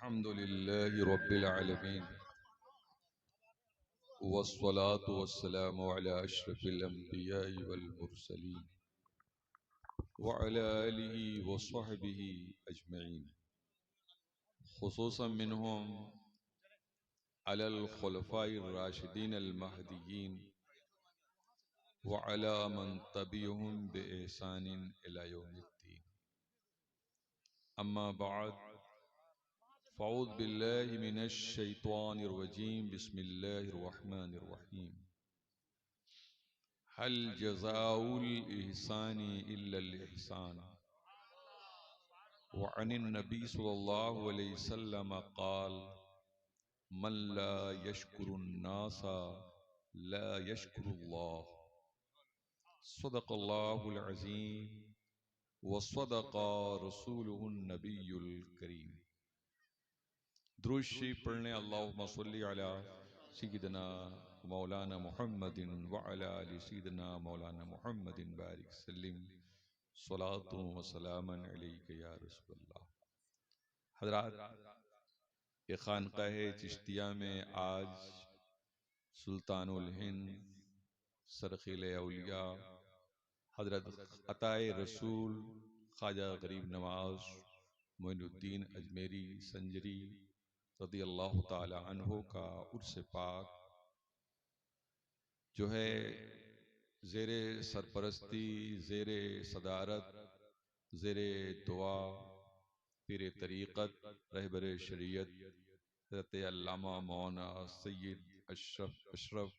अल्हम्दुलिल्लाहि रब्बिल आलमीन वस्सलातु वस्सलामु अला अशरफिल अंबियाइ वल मुरसलीन व अला आलिहि व सहबिहि अजमईन खुसूसन मिनहुम अलल खुलफाइर राशिदीन अल महदियीन व अला मन तबिअहुम बि ihसानिन इला यौमिद्दीन। अम्मा बाद फ़अऊज़ु बिल्लाहि मिनश शैतानिर रजीम बिस्मिल्लाहिर रहमानिर रहीम। हल जज़ाउल इहसानी इल्लल इहसान व अनिन नबी सल्लल्लाहु अलैहि वसल्लम क़ाल मन ला यशकुरुन नासा ला यशकुरुल्लाह। सदक़ल्लाहुल अज़ीम व सदक़ रसूलुहुन नबियुल करीम। दुरूद शरीफ पढ़ने अल्लाहुम्मा सल्लि अला सय्यिदिना मौलाना मुहम्मदिन व अला आलि सय्यिदिना मौलाना मुहम्मदिन बारिक सल्लिम सलातु व सलामन अलैका या रसूलल्लाह। हज़रात, ये खानक़ाह चिश्तिया में आज सुल्तानुल हिंद सरखील औलिया हज़रत अताए रसूल ख्वाजा गरीब नवाज मोइनुद्दीन अजमेरी संजरी रज़ियल्लाहु ताला अन्हो का उर्स पाक जो है ज़ेरे सरपरस्ती, ज़ेरे सदारत, ज़ेरे दुआ पीर तरीक़त रहबर शरीयत हज़रत अल्लामा मौलाना सय्यद अशरफ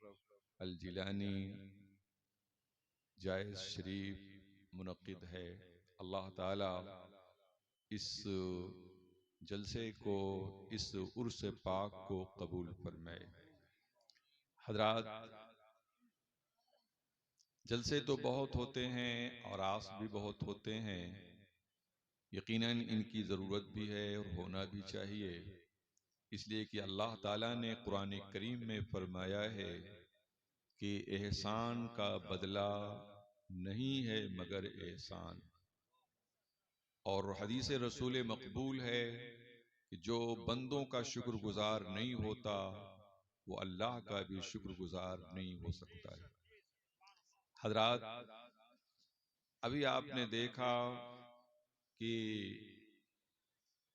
अल जिलानी जायज़ शरीफ मुनक़्क़िद है। अल्लाह ताला इस जलसे को, इस उर्स पाक को कबूल फरमाए। हज़रात, जलसे तो बहुत होते हैं और आस भी बहुत होते हैं। यकीनन इनकी ज़रूरत भी है और होना भी चाहिए, इसलिए कि अल्लाह ताला ने कुरान करीम में फरमाया है कि एहसान का बदला नहीं है मगर एहसान। और हदीस रसूल मकबूल है कि जो बंदों का शुक्रगुजार नहीं होता वो अल्लाह का भी शुक्रगुजार नहीं हो सकता है। हजरात, अभी आपने देखा कि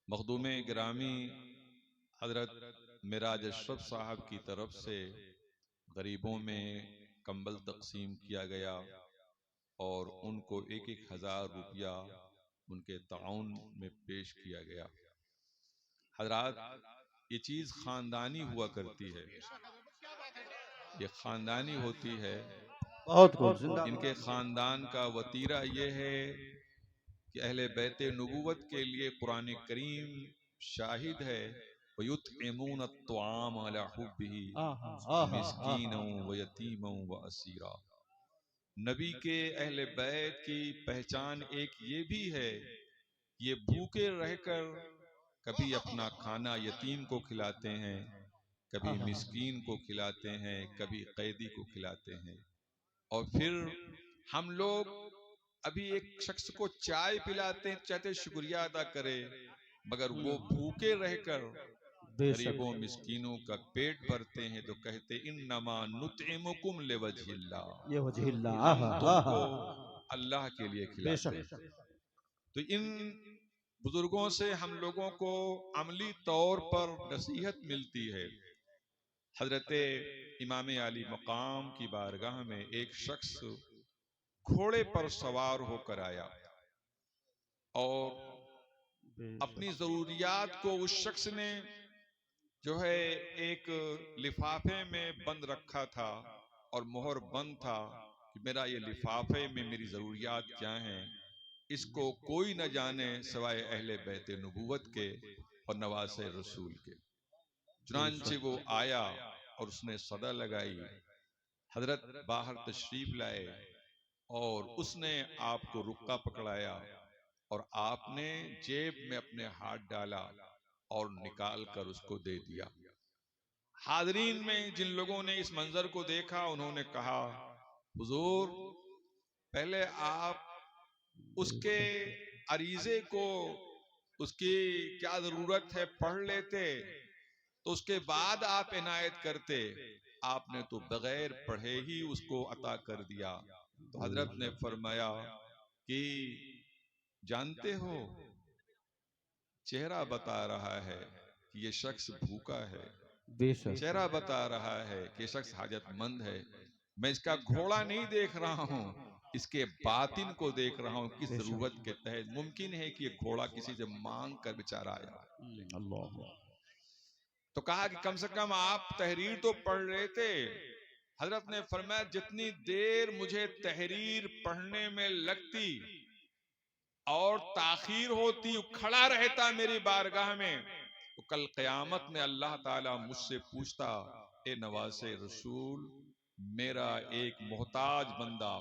मखदूम गिरामी हजरत मिराज अशरफ साहब की तरफ से गरीबों में कंबल तकसीम किया गया और उनको 1,000 रुपया उनके ताउन में पेश किया गया। हजरात, ये चीज खानदानी हुआ करती है, ये खानदानी होती है। बहुत खूब, इनके खानदान का वतीरा ये है कि अहले बैते नबूवत के लिए कुरान करीम शाहिद है, वयुतइमून अत्तआम अला हुब्बिही मिस्कीनन व यतीमन व असीरा। नबी के अहले बैत की पहचान एक ये भी है, ये भूखे रहकर कभी अपना खाना यतीम को खिलाते हैं, कभी मिस्कीन को खिलाते हैं, कभी कैदी को खिलाते हैं। और फिर हम लोग अभी एक शख्स को चाय पिलाते हैं, चाहते शुक्रिया अदा करे, मगर वो भूखे रहकर गरीबों मिस्कीनों का पेट भरते हैं तो कहते इन्नमा नुतइमुकुम लिवजहिल्लाह, हम तुमको अल्लाह के लिए खिलाते हैं। तो इन बुजुर्गों से हम लोगों को अमली तौर पर नसीहत मिलती है। हजरत इमाम आली मकाम की बारगाह में एक शख्स घोड़े पर सवार होकर आया और अपनी जरूरियात को उस शख्स ने जो है एक लिफाफे में बंद रखा था और मोहर बंद था कि मेरा ये लिफाफे में मेरी जरूरियात क्या हैं, इसको कोई न जाने सिवाय अहले बैत नबूवत के और नवासे रसूल के। चुनांचे वो आया और उसने सदा लगाई, हजरत बाहर तशरीफ लाए और उसने आपको रुक्का पकड़ाया और आपने जेब में अपने हाथ डाला और निकाल कर उसको दे दिया। हाजरीन में जिन लोगों ने इस मंजर को देखा उन्होंने कहा, हुजूर, पहले आप उसके अरीजे को उसकी क्या जरूरत है, पढ़ लेते तो उसके बाद आप इनायत करते। आपने तो बगैर पढ़े ही उसको अता कर दिया। तो हजरत ने फरमाया कि जानते हो, चेहरा बता रहा है कि ये शख्स भूखा है, चेहरा बता रहा है कि ये शख्स हाजतमंद है। मैं इसका घोड़ा नहीं देख रहा हूँ, इसके बातिन को देख रहा हूँ, किस जरूरत के तहत मुमकिन है कि ये घोड़ा किसी से मांग कर बेचारा आया। तो कहा कि कम से कम आप तहरीर तो पढ़ रहे थे। हजरत ने फरमाया जितनी देर मुझे तहरीर पढ़ने में लगती और ताखीर होती, खड़ा रहता मेरी बारगाह में, तो कल क़यामत में अल्लाह ताला मुझसे पूछता, ए नवासे रसूल, मेरा एक मोहताज बंदा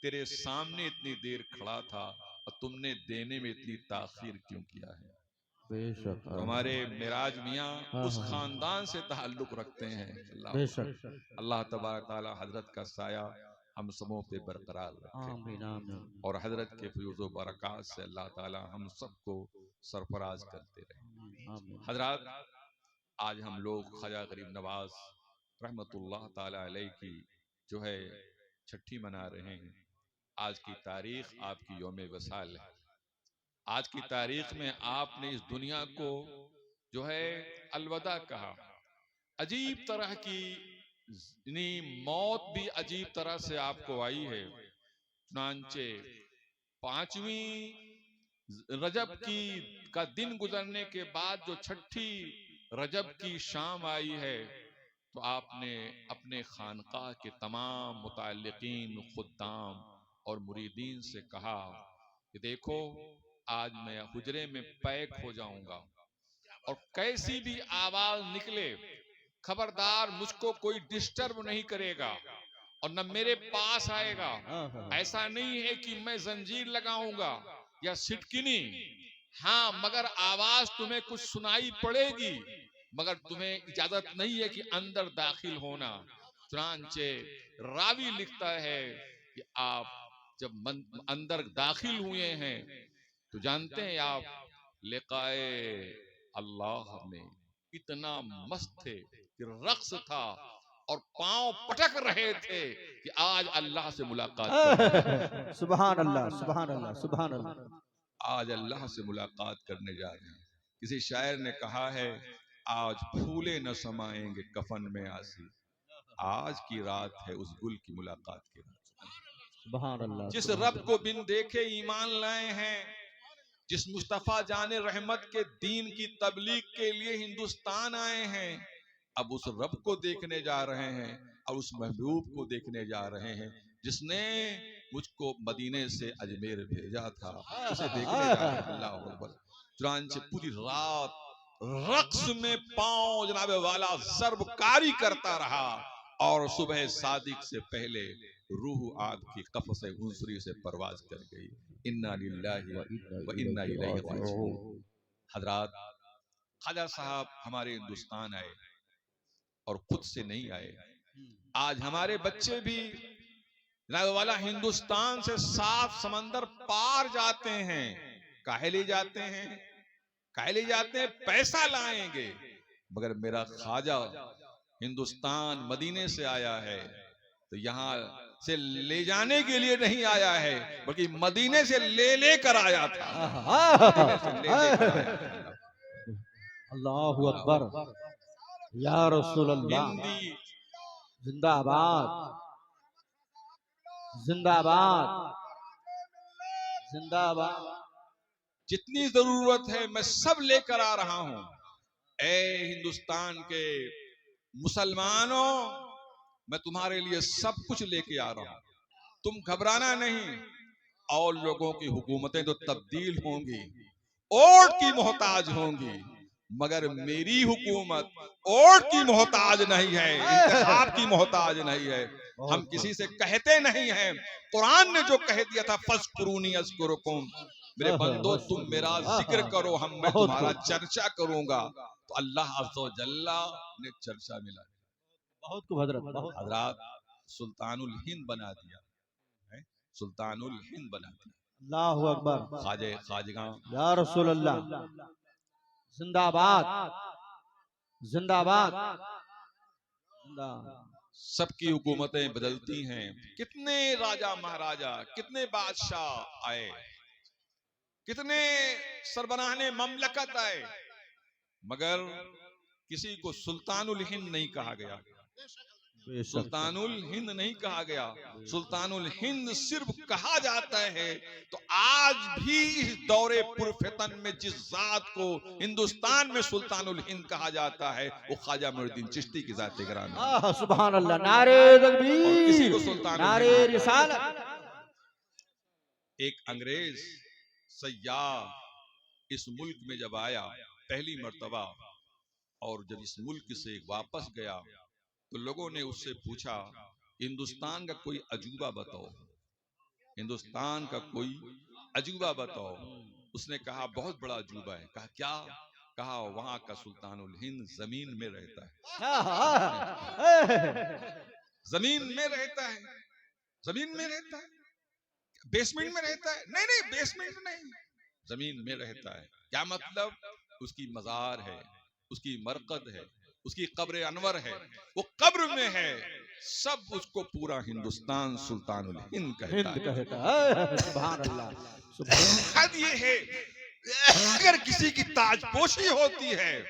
तेरे सामने इतनी देर खड़ा था और तुमने देने में इतनी ताखीर क्यों किया है। तो हमारे मिराज मियाँ उस खानदान से ताल्लुक रखते हैं। अल्लाह तबारक ताला हजरत का साया हम सबों पे बरकरार रखे और हजरत के फयूज़ व बरक़ात से अल्लाह ताला हम सबको सरफराज करते रहे। हजरत, आज हम लोग ख्वाजा गरीब नवाज रहमतुल्लाह ताला अलैह की जो है छठी मना रहे हैं। आज की तारीख आपकी यौम वसाल है। आज की तारीख में आपने इस दुनिया को जो है अलविदा कहा। अजीब तरह की मौत भी अजीब तरह से आपको आई है। चुनांचे 5वीं रजब की का दिन गुजरने के बाद जो छठी रजब की शाम आई है, तो आपने अपने खानकाह के तमाम मुताल्लिकीन, खुद्दाम और मुरीदीन से कहा कि देखो, आज मैं हुजरे में पैक हो जाऊंगा और कैसी भी आवाज निकले, खबरदार मुझको कोई डिस्टर्ब नहीं करेगा और न मेरे पास आएगा। ऐसा नहीं है कि मैं जंजीर लगाऊंगा या सिटकिनी, हाँ, मगर आवाज तुम्हें कुछ सुनाई पड़ेगी, मगर तुम्हें इजाजत नहीं है कि अंदर दाखिल होना। चुनांचे रावी लिखता है कि आप जब अंदर दाखिल हुए हैं तो जानते हैं आप, लिकाए अल्लाह में इतना मस्त थे कि रक्स था और पांव पटक रहे थे कि आज अल्लाह से मुलाकात सुभान अल्लाह, सुभान अल्लाह, सुभान अल्लाह। आज अल्लाह से मुलाकात करने जा रहे हैं। किसी शायर ने कहा है, आज फूले न समाएंगे कफन में आसी, आज की रात है उस गुल की मुलाकात की रात। सुभान अल्लाह। जिस रब को बिन देखे ईमान लाए हैं, जिस मुस्तफा जाने रहमत के दीन की तबलीग के लिए हिंदुस्तान आए हैं, अब उस रब को देखने जा रहे हैं और उस महबूब को देखने जा रहे हैं जिसने मुझको मदीने से अजमेर भेजा था, उसे देखने जा रहे हैं। अल्लाह अकबर। चुनांचे पूरी रात रक्स में पांव जनाबे वाला ज़र्बकारी करता रहा और सुबह सादिक से पहले रूह आपकी कफ़्स हुंसरी से परवाज कर गई। इन्ना लिल्लाहि व इन्ना इलैहि राजिऊन। हजरात, ख्वाजा साहब हमारे हिंदुस्तान आए और खुद से नहीं आए। आज हमारे बच्चे भी वाला हिंदुस्तान से 7 समंदर पार जाते हैं। काहे ले जाते हैं? काहे ले जाते हैं? पैसा लाएंगे। मगर मेरा ख्वाजा हिंदुस्तान मदीने से आया है तो यहाँ से ले जाने के लिए नहीं आया है, बल्कि मदीने से ले लेकर आया था। अल्लाहु अकबर, या रसूल अल्लाह। हिंदी जिंदाबाद, जिंदाबाद, जिंदाबाद। जितनी जरूरत है मैं सब लेकर आ रहा हूं। ऐ हिंदुस्तान के मुसलमानों, मैं तुम्हारे लिए सब कुछ लेके आ रहा हूं। तुम घबराना नहीं। और लोगों की हुकूमतें तो तब्दील होंगी, ओट की मोहताज होंगी, मगर मेरी हुकूमत ओट की मोहताज नहीं है, इंतखाब की मोहताज नहीं है। हम किसी से कहते नहीं हैं। कुरान ने जो कह दिया था, फज़कुरूनी अज़कुरुकुम, मेरे बंदो तुम मेरा जिक्र करो, मैं तुम्हारा चर्चा करूंगा। तो अल्लाह अज़्ज़ा व जल्ला ने चर्चा मिला। बहुत खूब हजरत। हजरात, सुल्तानुल हिंद बना दिया है, सुल्तानुल हिंद बना दिया। अल्लाहु अकबर। ख्वाजे खाजगा या रसूल अल्लाह। जिंदाबाद जिंदाबाद जिंदा। सबकी हुकूमतें बदलती हैं, कितने राजा महाराजा, कितने बादशाह आए, कितने सरबराहने ममलकत आए, मगर किसी को सुल्तानुल हिंद नहीं कहा गया। सुल्तानुल हिंद नहीं कहा गया। सुल्तानुल हिंद सिर्फ कहा जाता है। तो आज भी इस दौरे पुरफितन में जिस जात को हिंदुस्तान में सुल्तानुल हिंद कहा जाता है वो ख्वाजा मुइनुद्दीन चिश्ती की जात गिराना। सुभान अल्लाह। नारे तकबीर, किसी को सुल्तानुल नारे हिंद। रिसालत। एक अंग्रेज सय्याह इस मुल्क में जब आया पहली मर्तबा, और जब इस मुल्क से वापस गया तो लोगों ने उससे पूछा, हिंदुस्तान का कोई अजूबा बताओ, हिंदुस्तान का कोई अजूबा बताओ। उसने कहा बहुत बड़ा अजूबा है। कहा क्या? कहा वहां का सुल्तानुल हिंद जमीन में रहता है। जमीन में रहता है, जमीन में रहता है, बेसमेंट में रहता है? नहीं नहीं, बेसमेंट नहीं, जमीन में रहता है। क्या मतलब? उसकी मजार है, उसकी मरकद है, उसकी कब्र अनवर है, वो कब्र में है। सब उसको पूरा हिंदुस्तान सुल्तानुल हिंद कहता है। सुभान अल्लाह। हद ये है, अगर किसी की ताजपोशी होती है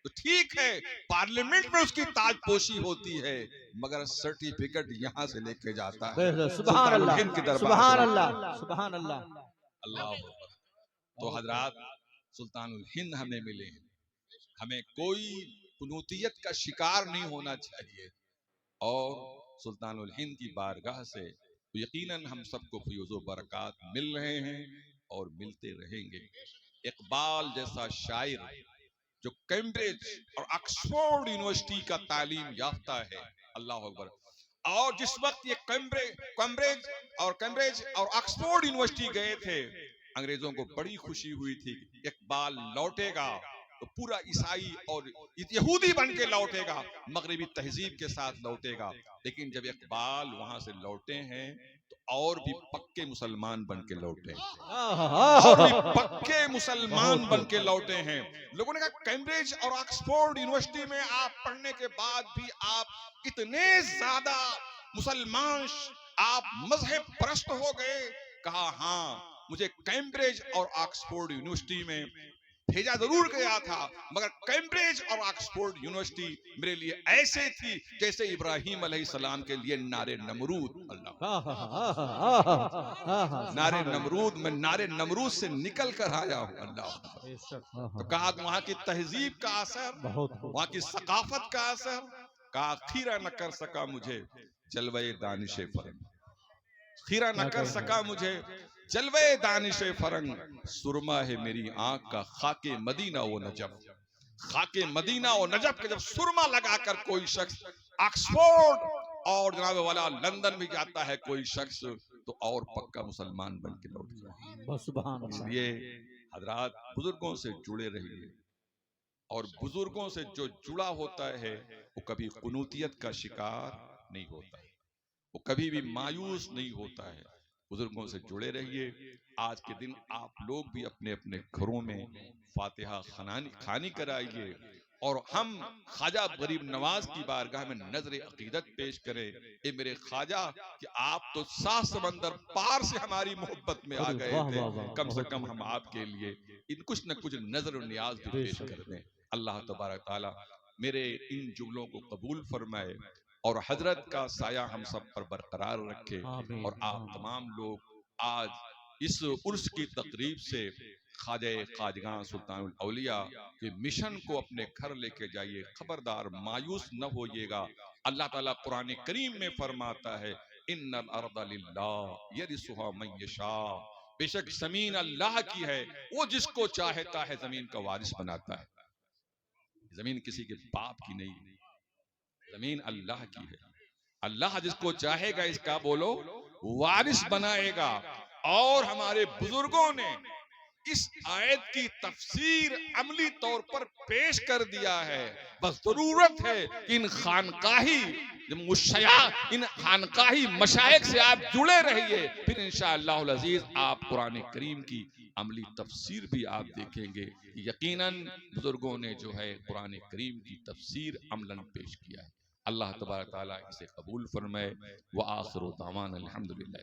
तो ठीक है, पार्लियामेंट में उसकी ताजपोशी होती है, मगर सर्टिफिकेट यहाँ से लेके जाता है सुभान अल्लाह, हिंद की दरबार। सुभान अल्लाह, सुभान अल्लाह, अल्लाह। तो हजरात, सुल्तानुल हिंद हमें मिले हैं, हमें कोई कुनूतियत का शिकार नहीं होना चाहिए, और सुल्तानुल हिंद की बारगाह से यकीनन हम सबको फयूज़ो बरक़ात मिल रहे हैं और मिलते रहेंगे। इकबाल जैसा शायर जो कैम्ब्रिज और ऑक्सफोर्ड यूनिवर्सिटी का तालीम याफ्ता है, अल्लाह अकबर, और जिस वक्त ये कैम्ब्रिज और ऑक्सफोर्ड यूनिवर्सिटी गए थे, अंग्रेजों को बड़ी खुशी हुई थी कि इकबाल लौटेगा तो पूरा ईसाई और यहूदी बन के लौटेगा, मगरिबी तहजीब के साथ लौटेगा। लेकिन जब इकबाल वहां से लौटे हैं तो और भी पक्के मुसलमान बन के लौटे हैं, और भी पक्के मुसलमान बन के लौटे हैं। लोगों ने कहा कैम्ब्रिज और ऑक्सफोर्ड यूनिवर्सिटी में आप पढ़ने के बाद भी आप इतने ज्यादा मुसलमान, आप मजहब परस्त हो गए। कहा हाँ, मुझे कैम्ब्रिज और ऑक्सफोर्ड यूनिवर्सिटी में भेजा जरूर गया था, मगर कैम्ब्रिज और ऑक्सफोर्ड यूनिवर्सिटी मेरे लिए ऐसे थी जैसे इब्राहिम अलैहिस्सलाम के लिए नारे नमरूद। अल्लाह, नारे नमरूद, मैं नारे नमरूद से निकल कर आया हूँ। अल्लाह। तो कहा वहां की तहजीब का असर, वहां की सकाफत का असर, कहा खीरा न कर सका मुझे जलवे दानिश फरंग, खीरा न कर सका मुझे जलवे दानिश फरंग, सुरमा है मेरी आंख का खाके मदीना वो नजब, खाके मदीना और नजब के जब सुरमा लगाकर कोई शख्स ऑक्सफोर्ड और जनाब वाला लंदन भी जाता है कोई शख्स, तो और पक्का मुसलमान बन के लौट जाता है। इसलिए हजरात, बुजुर्गों से जुड़े रहिए, और बुजुर्गों से जो जुड़ा होता है वो कभी कुनूतियत का शिकार नहीं होता है, वो कभी भी मायूस नहीं होता है। बुजुर्गों से जुड़े रहिए। आज के दिन आप लोग भी अपने अपने घरों में फातिहा खानी कराइए, और हम ख्वाजा गरीब नवाज की बारगाह में नजर अकीदत पेश करें। ए मेरे ख्वाजा, कि आप तो 7 समंदर पार से हमारी मोहब्बत में आ गए थे, कम से कम हम आपके लिए इन कुछ न कुछ नजर और नियाज भी पेश कर दें। अल्लाह तबारक ताला मेरे इन जुमलों को कबूल फरमाए और हजरत का साया हम सब पर बरकरार रखे, और आप तमाम लोग आज इस उर्स की तकरीब से ख्वाजा खाजगां सुल्तानुल औलिया के मिशन को अपने घर लेके जाइए। खबरदार मायूस न होइएगा। अल्लाह ताला कुरान करीम में फरमाता है, इन्नल अर्द लिल्लाह यरिसुहा मन यशा, बेशक जमीन अल्लाह की है, वो जिसको चाहता है जमीन का वारिस बनाता है। जमीन किसी के बाप की नहीं, जमीन अल्लाह की है। अल्लाह जिसको चाहेगा इसका बोलो वारिस बनाएगा। और हमारे बुजुर्गों ने इस आयत की तफसीर अमली तौर पर पेश कर दिया है। बस जरूरत है कि इन खानकाही मुशया इन खानकाही मशाइख से आप जुड़े रहिए, फिर इंशाअल्लाहुल अजीज आप कुरान करीम की अमली तफसीर भी आप देखेंगे। यकीनन बुजुर्गों ने जो है कुरान करीम की तफसीर अमलन पेश किया है। अल्लाह तबारक तआला इसे कबूल फरमाए। व आखिरु दावाना अल्हम्दुलिल्लाह।